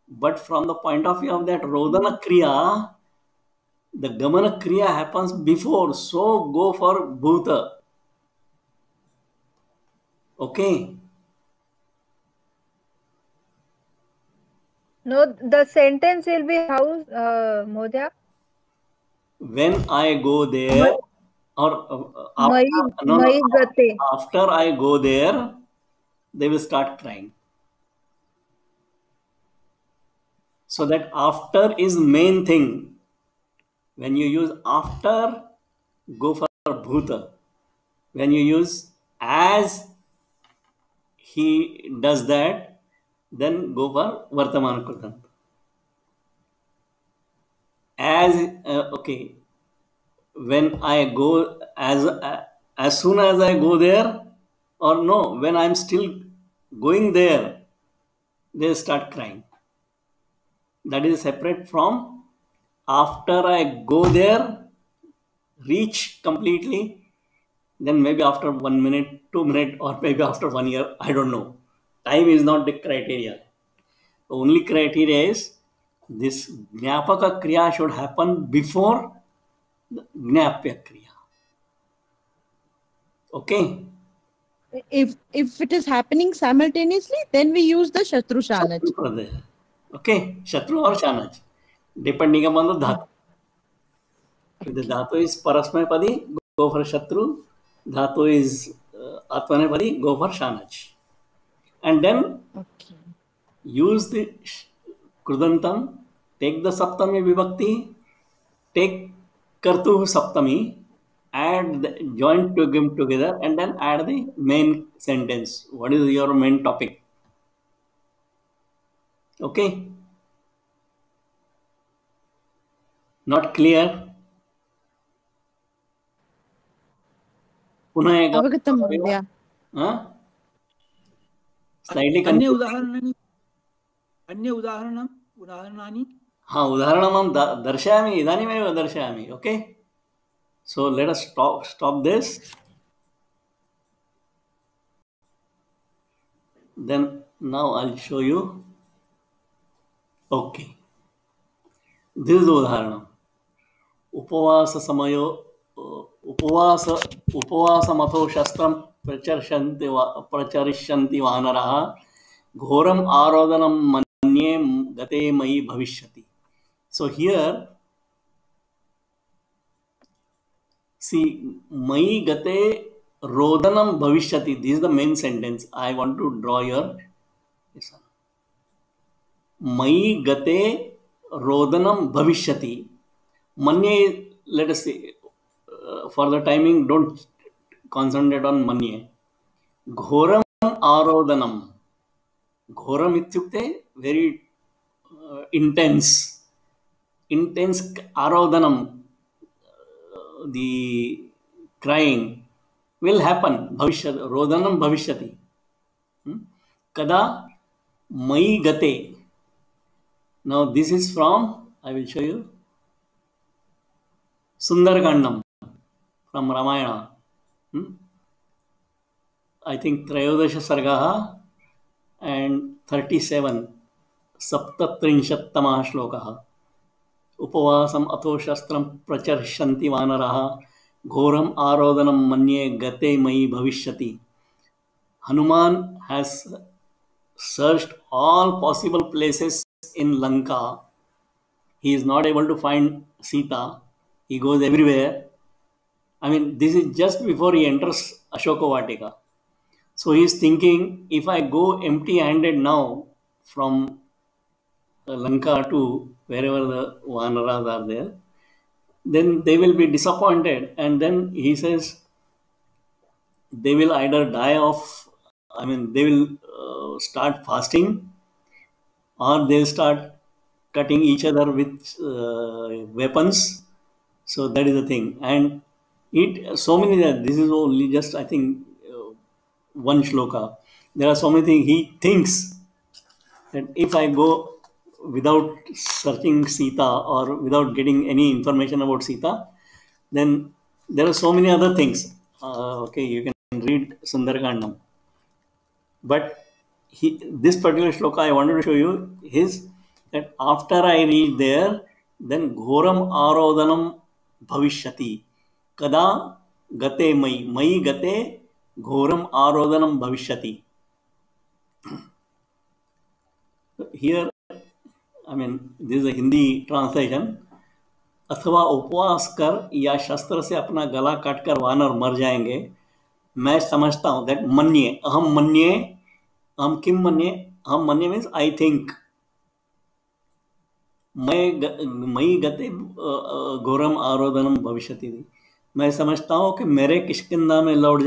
but from the point of view of that Rodana Kriya, the Gamana Kriya happens before, so go for Bhuta. Okay. No, the sentence will be how, Mahodaya? When I go there, or after I go there, they will start crying. So that after is main thing. When you use after, go for Bhuta. When you use as he does that, then go for Vartamana Kurdanta. As okay, when I go as soon as I go there, or no, when I'm still going there, they start crying. That is separate from after I go there, reach completely, then maybe after 1 minute, 2 minutes, or maybe after 1 year, I don't know. Time is not the criteria. The only criteria is this Jnapaka Kriya should happen before the Jnapya Kriya. Okay? If it is happening simultaneously, then we use the Shatru Shanaj. Okay? Shatru or Shanaj. Depending upon the dhatu. If the dhatu is Parasmayapadi, go for Shatru. Dhatu is Atmanepadi, go for Shanaj. And then use the Krudantam, take the Saptami Vibhakti, take Kartu Saptami, add the join them together, and then add the main sentence. What is your main topic? Okay? Not clear? पुनः एक slightly अन्य उदाहरणानि उदाहरणं दर्शयामि, इदानीमेव दर्शयामि. Okay, so let us stop this. Then now I'll show you. Okay, this is the उदाहरणं. उपवास समयो उपवासमथो शस्त्रं प्रचरिष्यन्ति वानरः घोरम आरोदनम मन्ये गते मयि भविष्यति. So here See, Mai Gate Rodanam Bhavishyati. This is the main sentence. I want to draw your listen. Mai Gate Rodanam Bhavishyati. Manye, let us say, for the timing, don't concentrate on Manye. Ghoram Arodanam. Ghoram ityukte, very intense Arodanam. The crying will happen. Bhavishyati, Rodanam Bhavishyati. Kada Mai Gate. Now this is from, I will show you, Sundarkandam from Ramayana. I think Trayodasha Sargaha and 37 Saptatrinshattama Shlokaha. Upavasam ato shastram pracharshyanti vanaraha ghoram arodanam manye gate mai bhavishyati. Hanuman has searched all possible places in Lanka. He is not able to find Sita. He goes everywhere. I mean, this is just before he enters Ashoka Vatika. So he is thinking, if I go empty-handed now from Lanka to wherever the Vanaras are there, then they will be disappointed. And then he says, they will either die of, I mean, they will start fasting, or they'll start cutting each other with weapons. So that is the thing. And so many, this is only just, I think, one shloka. There are so many things. He thinks that if I go without searching Sita or without getting any information about Sita, then there are so many other things. Okay, you can read Sundarkandam. But this particular shloka I wanted to show you is that after I reach there, then Ghoram Arodanam Bhavishyati. Kada Gate Mai Gate Ghoram Arodanam Bhavishyati. Here, I mean, this is a Hindi translation. अथवा उपवास कर या शस्त्र से अपना गला काट कर वानर मर जाएंगे, मैं समझता हूं दैट मन्ये, अहम मन्ये, अहम किम मन्ये, अहम मन्ये मीन्स आई थिंक, मई गते घोरम आरोदनम भविष्यति, मैं समझता हूं कि मेरे किष्किंधा में लौट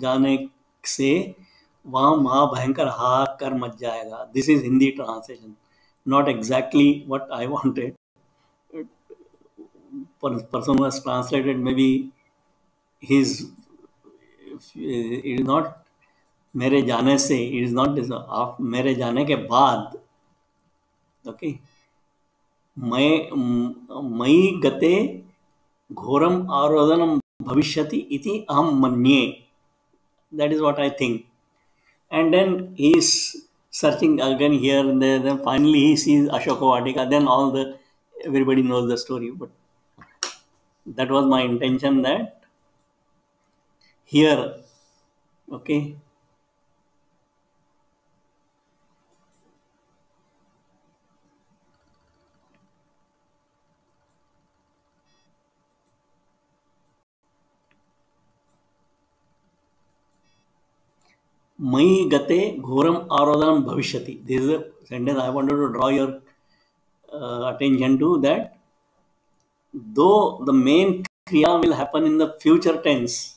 जाने से वहां महाभयंकर हाहाकार मच जाएगा. This is Hindi translation, not exactly what I wanted. Person who has translated, maybe his, it is not मेरे जाने से, it is not this, मेरे जाने के बाद. Okay, मई गते घोरम आरोदनम भविष्यति इति अहम मन्ये. That is what I think. And then he is searching again here and there. Then finally he sees Ashoka Vatika. Then everybody knows the story. But that was my intention, that here, okay, Mai Gate Ghoram Arodanam Bhavishyati. This is a sentence I wanted to draw your attention to, that though the main kriya will happen in the future tense,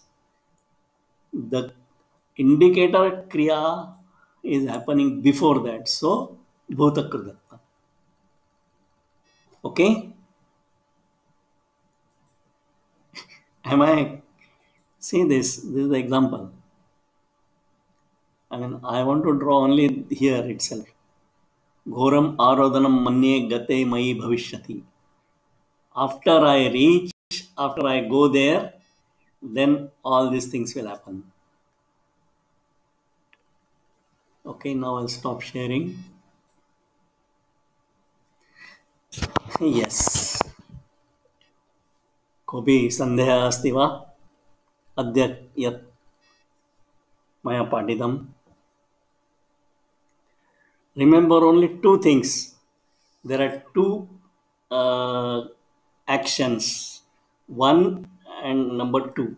the indicator kriya is happening before that. So, bhutakrudatta. Okay? Am I? See this? This is the example. I mean, I want to draw only here itself. Ghoram Arodanam Manye Gate Mai Bhavishyati. After I go there, then all these things will happen. Okay, now I'll stop sharing. Yes. Kopi sandhya asti va? Adya yat maya patitam. Remember only two things. There are two actions. One, and number 2.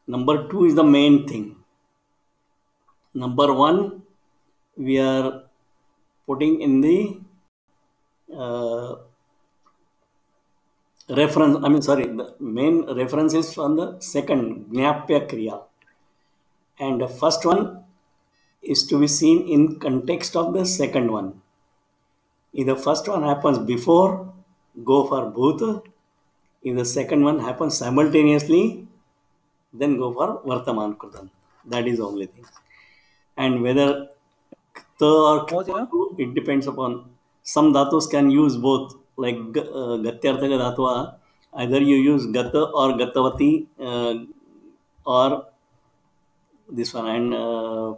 Number 2 is the main thing. Number 1, we are putting in the reference. The main reference is on the second, Jnapya Kriya. And the first one is to be seen in context of the second one. If the first one happens before, go for Bhuta. If the second one happens simultaneously, then go for Vartaman Kritam. That is the only thing. And whether Kta or Kta, it depends upon. Some dhatus can use both, like Gatyarthaka Dhatva. Either you use Gata or Gatavati or this one. And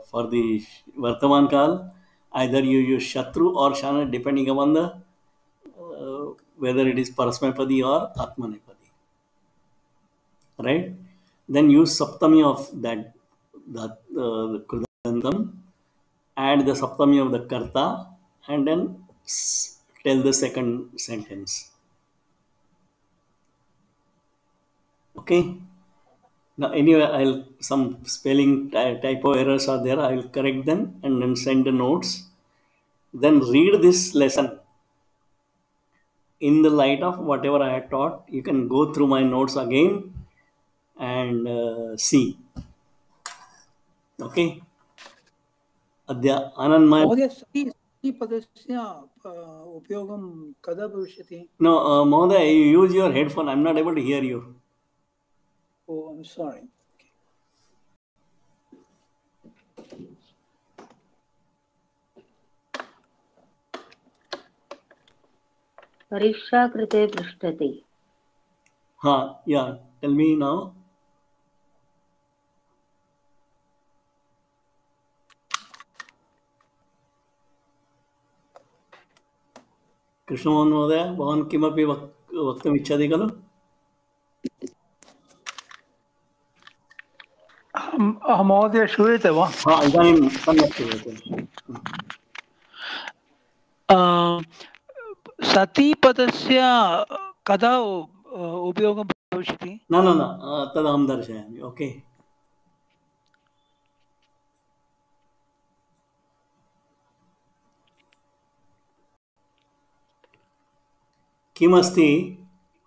for the Vartaman Kal, either you use Shatru or Shana, depending upon the whether it is Parasmapadi or Atmanepadi. Right? Then use Saptami of that Krudantam, add the Saptami of the Karta, and then tell the second sentence. Okay? Now, anyway, some spelling typo errors are there. I will correct them and then send the notes. Then read this lesson in the light of whatever I had taught. You can go through my notes again and see. Okay? Adya Anandmaya. महोदय सतीपदस्य उपयोगं कदा भविष्यति? No, Mahoday, you use your headphone. I'm not able to hear you. Oh, I'm sorry. परीक्षा कृते पृष्ठते. Yeah. Tell me now. Krishnamohan महोदय, भवान् किमपि वक्तुम् इच्छति खलु? महोदय श्रूयते वा? इदानीं सम्यक् श्रूयते. सतीपदस्य कदा उपयोगं भविष्यति? न तदहं दर्शयामि. Okay. Kimasti,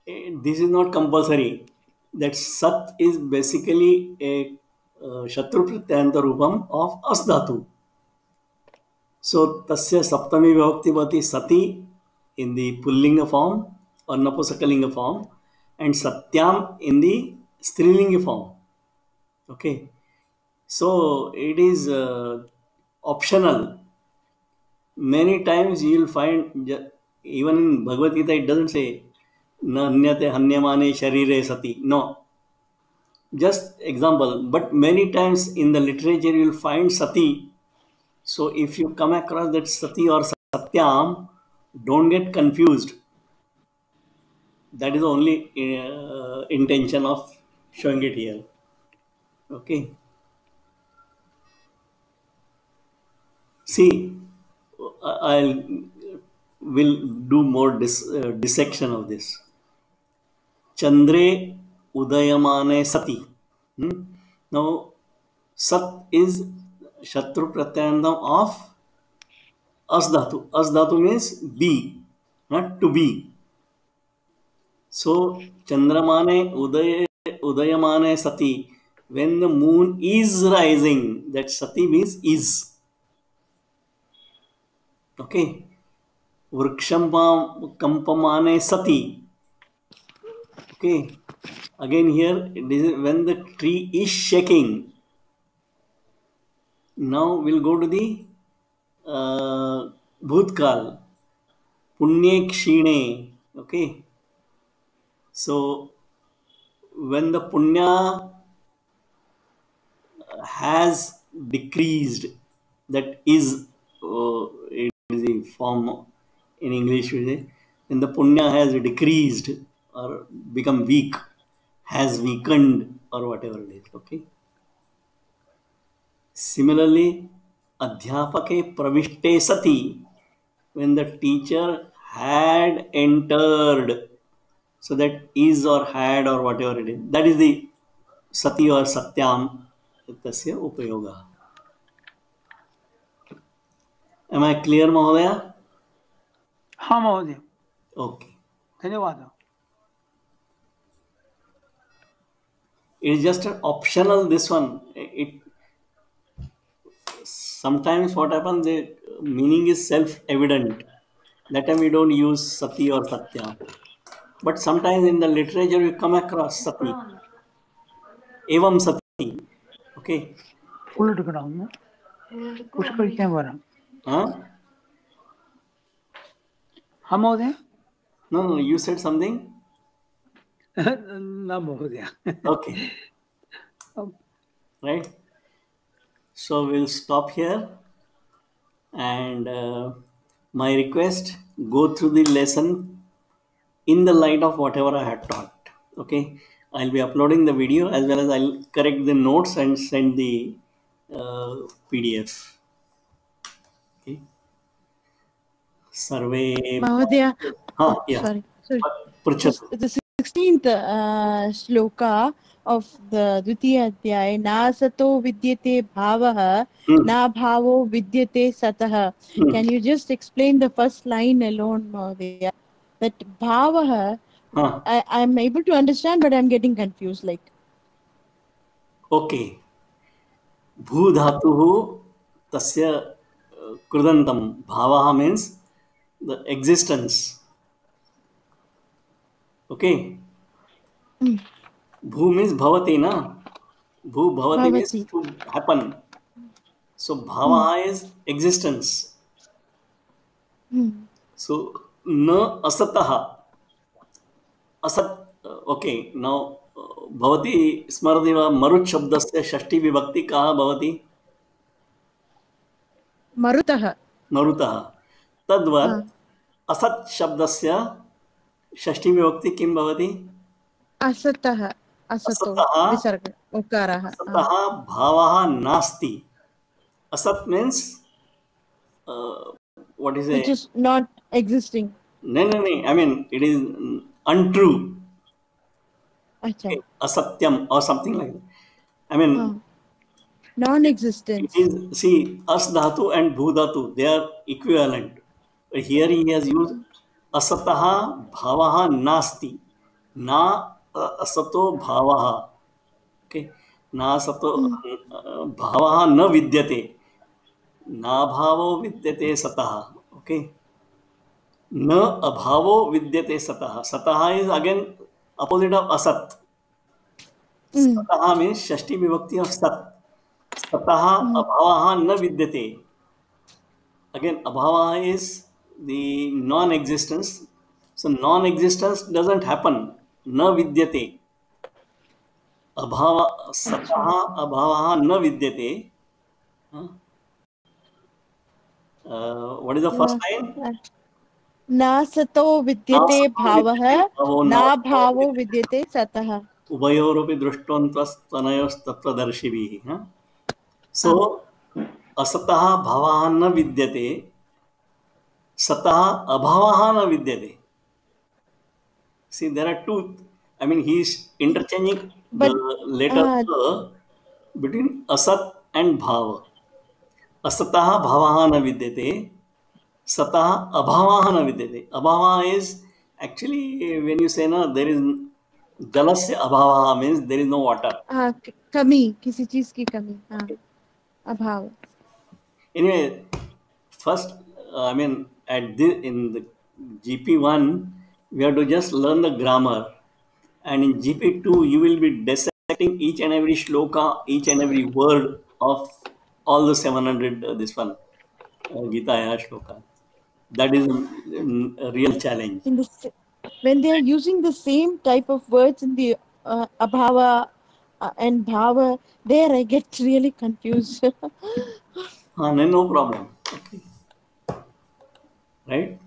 this is not compulsory. That Sat is basically a Shatru Pratyayanta Rupam of As Dhatu. So, Tasya Saptami Vibhakti Bhati Sati in the Pullinga form or Napusakalinga form, and Satyam in the Strilinga form. Okay. So, it is optional. Many times you will find, even in Bhagavad Gita, it doesn't say Na hanyate hanyamane sharire sati. No. Just example. But many times in the literature you will find sati. So if you come across that sati or satyam, don't get confused. That is the only intention of showing it here. Okay. See, will do more dissection of this. Chandre Udayamane Sati. Now, Sat is Shatru Pratyayandam of Asdhatu. Asdhatu means be, not to be. So, Chandramane Udayamane Sati. When the moon is rising, that Sati means is. Okay. Vriksham Kampamane Sati. Okay. Again here, this is when the tree is shaking. Now we'll go to the Bhutkal. Punye Kshine. Okay. So when the Punya has decreased, that is, it is the form in English, when the Punya has decreased or become weak, has weakened or whatever it is. Okay. Similarly, Adhyapake Pravishte Sati, when the teacher had entered. So that is or had or whatever it is, that is the sati or satyam tasya upayoga. Am I clear, Mahodaya? हाँ महोदय, Okay. धन्यवाद. It is just an optional, this one. It sometimes what happens, the meaning is self-evident. That time we don't use sati or satya. But sometimes in the literature we come across sati. Evam sati. Okay. उलट कराऊं मैं, पुष्कर क्या बना? Huh? हाँ महोदय. No, you said something? ना महोदय. Okay. Right. So we'll stop here. And my request, go through the lesson in the light of whatever I had taught. Okay. I'll be uploading the video as well as I'll correct the notes and send the PDF. Okay. Survey. Mahodaya, Yeah. sorry. So Pruchhatu. the 16th shloka of the Dvitiya Adhyaya, na sato vidyate bhavaha, na bhavo vidyate satah. Can you just explain the first line alone, Mahodaya? That bhavaha, I'm able to understand, but I'm getting confused. Like, okay. Bhu dhatuhu tasya krudantam. Bhavaha means the existence. Okay. Bhu means bhavati, na? Bhu bhavati means to happen. So bhavaha is existence. So na asataha. Asat. Okay. Now bhavati स्मरति वा मरुत् शब्दस्य षष्ठी विभक्ति कः भवति? marutah. मरुतः. तद्वत् असत् शब्दस्य षष्ठी विभक्ति किं भवति? Asatah. Asato. Visarga. Ukarah. असतः भावः नास्ति. Asat means what is it? Which is not existing. No. I mean, it is untrue. Okay. Asatyam or something like that. I mean, non-existence. It is, see, as dhatu and bhu dhatu, they are equivalent. But here he has used asataha bhavaha nasti. Na asato bhavaha. Okay. Na asato bhavaha na vidyate. Na bhavo vidyate sataha. Okay. Na abhavo vidyate sataha. Sataha is again opposite of asat. Sataha means shashti vibhakti of sat. Sataha abhavaha na vidyate. Again, abhavaha is the non-existence. So non-existence doesn't happen. Na vidyate. Abhava, sataha abhavaha na vidyate. What is the first line? Na sato vidyate bhavah, na bhavo vidyate satah. Ubayoropi drushtvantas tanayos tattvadarshibhi. So, asataha bhavaha na vidyate, sataha abhavaha na vidyate. See, there are two. I mean, he is interchanging the letter between asat and bhava. Asataha bhavaha na vidyate, sataha abhavaha na vidyate. Abhava is actually, when you say na, there is jalasya abhavaha means there is no water. Kami, kisi cheez ki kami. Abhav. Anyway, first, I mean, in the GP1, we have to just learn the grammar. And in GP2, you will be dissecting each and every shloka, each and every word of all the 700, Gita shloka. That is a real challenge. When they are using the same type of words in the abhava and bhava, there I get really confused. No problem. Okay. Right?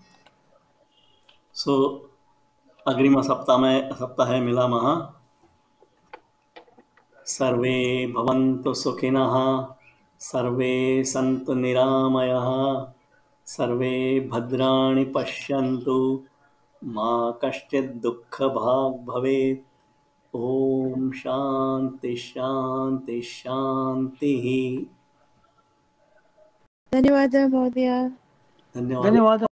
So, अग्रिम सप्ताहे मिलामः. सर्वे भवन्तु सुखिनः, सर्वे सन्तु निरामयाः, सर्वे भद्राणि पश्यन्तु मा कश्चित् दुःखभाग् भवेत्। ओम शांति शांति शांतिः। धन्यवादः महोदय। धन्यवाद। धन्यवादः।